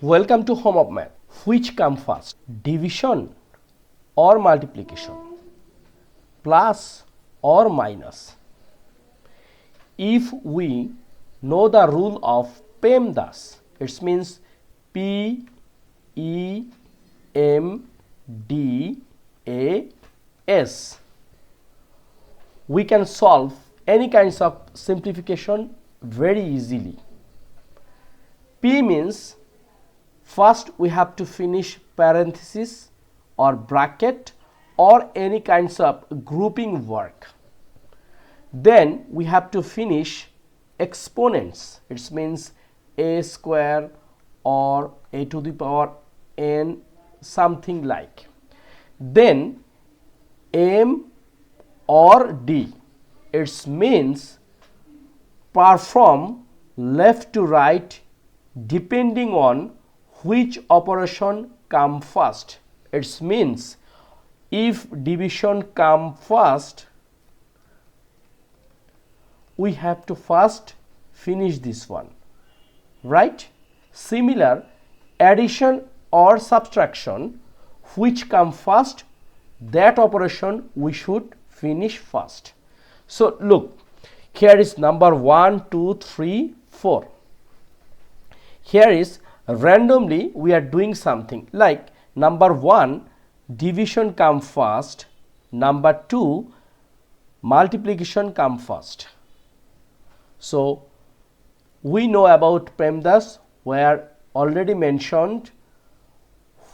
Welcome to Home of Math. Which come first, division or multiplication, plus or minus? If we know the rule of PEMDAS, it means P E M D A S, we can solve any kinds of simplification very easily. P means first we have to finish parenthesis or bracket or any kinds of grouping work. Then we have to finish exponents. It means a square or a to the power n, something like. Then M or D, it means perform left to right depending on which operation come first. It means if division come first, we have to first finish this one, right? Similar, addition or subtraction, which come first, that operation we should finish first. So look, here is number 1, 2, 3, 4. Here is randomly we are doing something like number 1, division come first, number 2, multiplication come first. So we know about PEMDAS, where already mentioned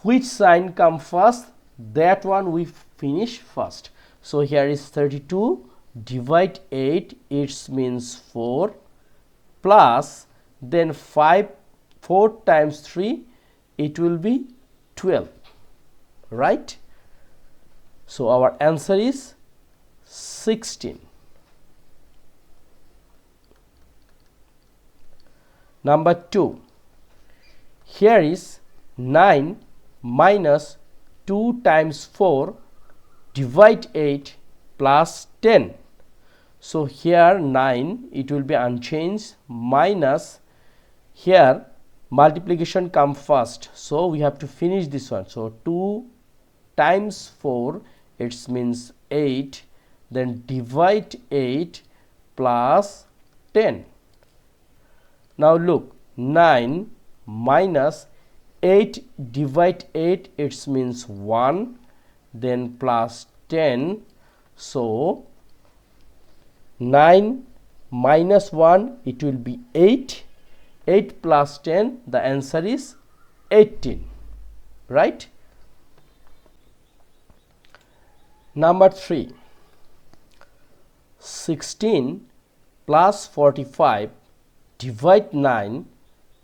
which sign come first, that one we finish first. So here is 32 divide 8, it means 4, plus then 4 times 3, it will be 12, right? So our answer is 16. Number 2, here is 9 minus 2 times 4 divide 8 plus 10. So here 9, it will be unchanged, minus here multiplication come first, so we have to finish this one. So 2 times 4, it means 8, then divide 8 plus 10. Now look, 9 minus 8 divide 8, it means 1, then plus 10. So 9 minus 1, it will be 8. 8 plus 10, the answer is 18, right? Number 3, 16 plus 45 divide 9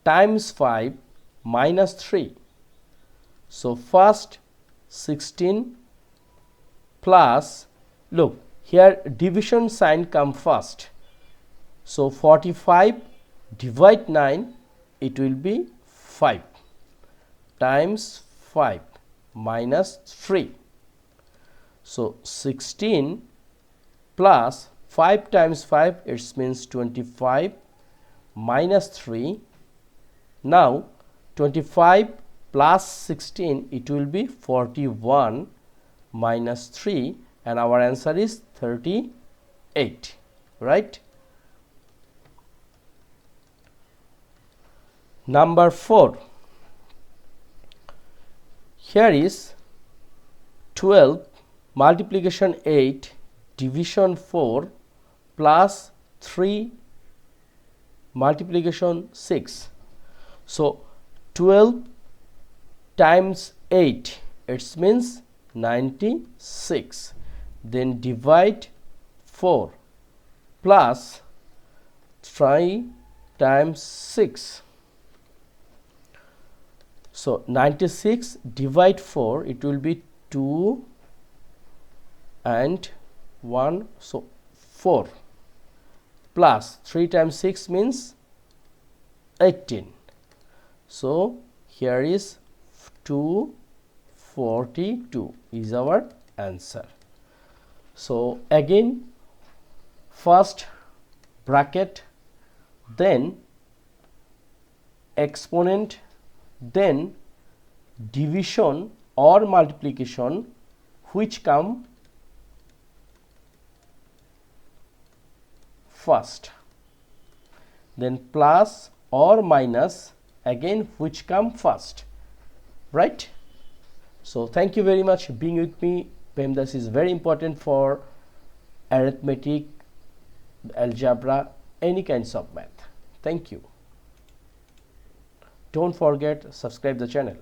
times 5 minus 3. So first 16 plus, look, here division sign come first. So 45 divide 9, it will be 5 times 5 minus 3. So 16 plus 5 times 5, it means 25 minus 3. Now 25 plus 16, it will be 41 minus 3, and our answer is 38, right? Number 4, here is 12 multiplication 8 division 4 plus 3 multiplication 6. So 12 times 8, it means 96, then divide 4 plus 3 times 6. So 96 divide 4, it will be 2 and 1, so 4, plus 3 times 6 means 18. So here is 242 is our answer. So again, first bracket, then exponent, then division or multiplication, which come first, then plus or minus, again which come first, right? So thank you very much being with me. PEMDAS is very important for arithmetic, algebra, any kinds of math. Thank you. Don't forget, subscribe the channel.